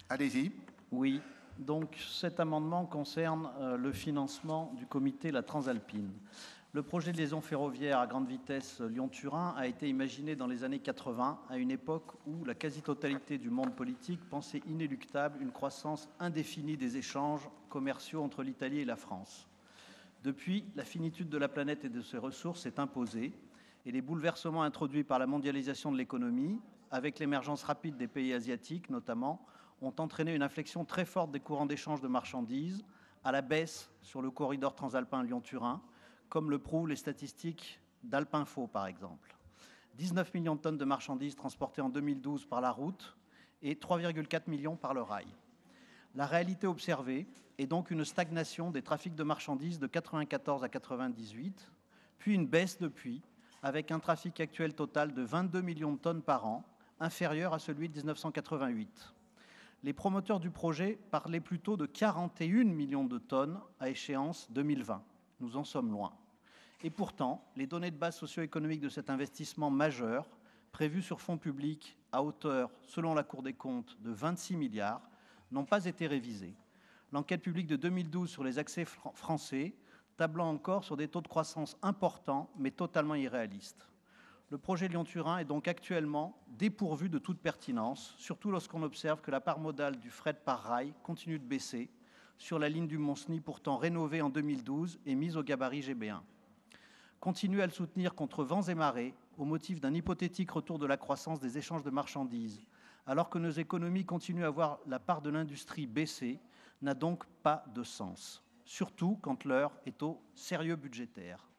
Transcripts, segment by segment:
Allez-y. Oui, donc cet amendement concerne le financement du comité La Transalpine. Le projet de liaison ferroviaire à grande vitesse Lyon-Turin a été imaginé dans les années 80, à une époque où la quasi-totalité du monde politique pensait inéluctable une croissance indéfinie des échanges commerciaux entre l'Italie et la France. Depuis, la finitude de la planète et de ses ressources s'est imposée, et les bouleversements introduits par la mondialisation de l'économie, avec l'émergence rapide des pays asiatiques notamment, ont entraîné une inflexion très forte des courants d'échange de marchandises, à la baisse sur le corridor transalpin Lyon-Turin, comme le prouvent les statistiques d'Alpinfo par exemple. 19 millions de tonnes de marchandises transportées en 2012 par la route et 3,4 millions par le rail. La réalité observée est donc une stagnation des trafics de marchandises de 94 à 98, puis une baisse depuis, avec un trafic actuel total de 22 millions de tonnes par an, inférieur à celui de 1988. Les promoteurs du projet parlaient plutôt de 41 millions de tonnes à échéance 2020. Nous en sommes loin. Et pourtant, les données de base socio-économique de cet investissement majeur, prévu sur fonds publics à hauteur, selon la Cour des comptes, de 26 milliards, n'ont pas été révisées. L'enquête publique de 2012 sur les accès français tablant encore sur des taux de croissance importants, mais totalement irréalistes. Le projet Lyon-Turin est donc actuellement dépourvu de toute pertinence, surtout lorsqu'on observe que la part modale du fret par rail continue de baisser sur la ligne du Mont-Cenis, pourtant rénovée en 2012 et mise au gabarit GB1. Continuer à le soutenir contre vents et marées, au motif d'un hypothétique retour de la croissance des échanges de marchandises, alors que nos économies continuent à voir la part de l'industrie baisser, n'a donc pas de sens, surtout quand l'heure est au sérieux budgétaire.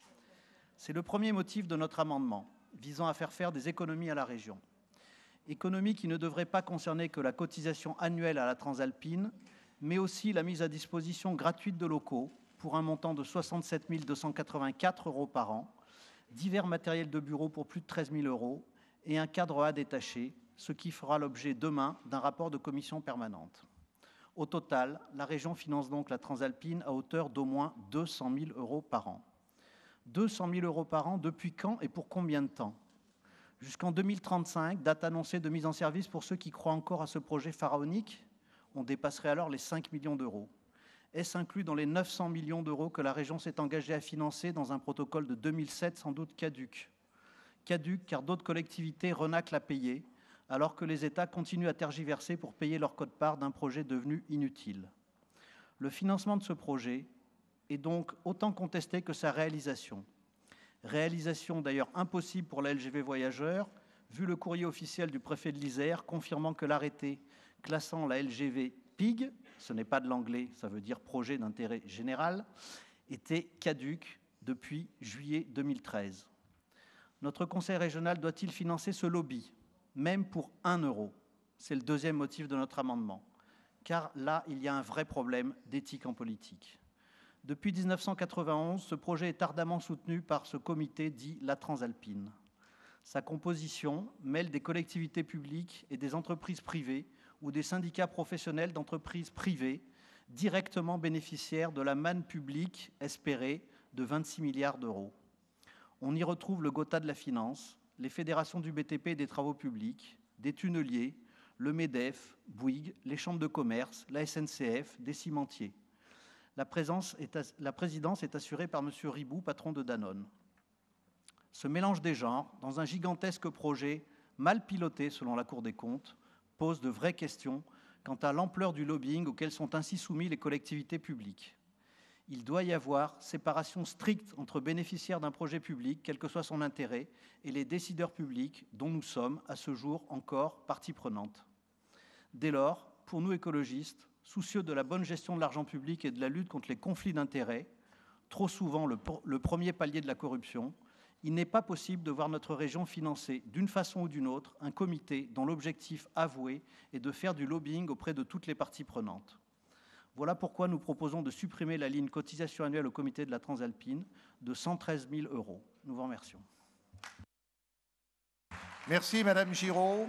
C'est le premier motif de notre amendement, visant à faire des économies à la région. Économies qui ne devraient pas concerner que la cotisation annuelle à la Transalpine, mais aussi la mise à disposition gratuite de locaux pour un montant de 67 284 € par an, divers matériels de bureau pour plus de 13 000 € et un cadre A détaché, ce qui fera l'objet demain d'un rapport de commission permanente. Au total, la région finance donc la Transalpine à hauteur d'au moins 200 000 € par an. 200 000 € par an, depuis quand et pour combien de temps? Jusqu'en 2035, date annoncée de mise en service pour ceux qui croient encore à ce projet pharaonique. On dépasserait alors les 5 millions d'euros. Est-ce inclus dans les 900 millions d'euros que la région s'est engagée à financer dans un protocole de 2007 sans doute caduc? Caduc car d'autres collectivités renâclent à payer, alors que les États continuent à tergiverser pour payer leur quote-part d'un projet devenu inutile. Le financement de ce projet est donc autant contesté que sa réalisation. Réalisation d'ailleurs impossible pour la LGV Voyageurs, vu le courrier officiel du préfet de l'Isère confirmant que l'arrêté classant la LGV PIG, ce n'est pas de l'anglais, ça veut dire projet d'intérêt général, était caduc depuis juillet 2013. Notre conseil régional doit-il financer ce lobby, même pour 1 €? C'est le deuxième motif de notre amendement, car là, il y a un vrai problème d'éthique en politique. Depuis 1991, ce projet est ardemment soutenu par ce comité dit La Transalpine. Sa composition mêle des collectivités publiques et des entreprises privées ou des syndicats professionnels d'entreprises privées directement bénéficiaires de la manne publique espérée de 26 milliards d'euros. On y retrouve le Gotha de la finance, les fédérations du BTP et des travaux publics, des tunneliers, le MEDEF, Bouygues, les chambres de commerce, la SNCF, des cimentiers. La présidence est assurée par M. Ribou, patron de Danone. Ce mélange des genres, dans un gigantesque projet mal piloté selon la Cour des comptes, pose de vraies questions quant à l'ampleur du lobbying auquel sont ainsi soumis les collectivités publiques. Il doit y avoir séparation stricte entre bénéficiaires d'un projet public, quel que soit son intérêt, et les décideurs publics dont nous sommes, à ce jour, encore partie prenante. Dès lors, pour nous écologistes, soucieux de la bonne gestion de l'argent public et de la lutte contre les conflits d'intérêts, trop souvent le premier palier de la corruption, il n'est pas possible de voir notre région financer, d'une façon ou d'une autre, un comité dont l'objectif avoué est de faire du lobbying auprès de toutes les parties prenantes. Voilà pourquoi nous proposons de supprimer la ligne cotisation annuelle au comité de la Transalpine de 113 000 €. Nous vous remercions. Merci, Madame Giraud.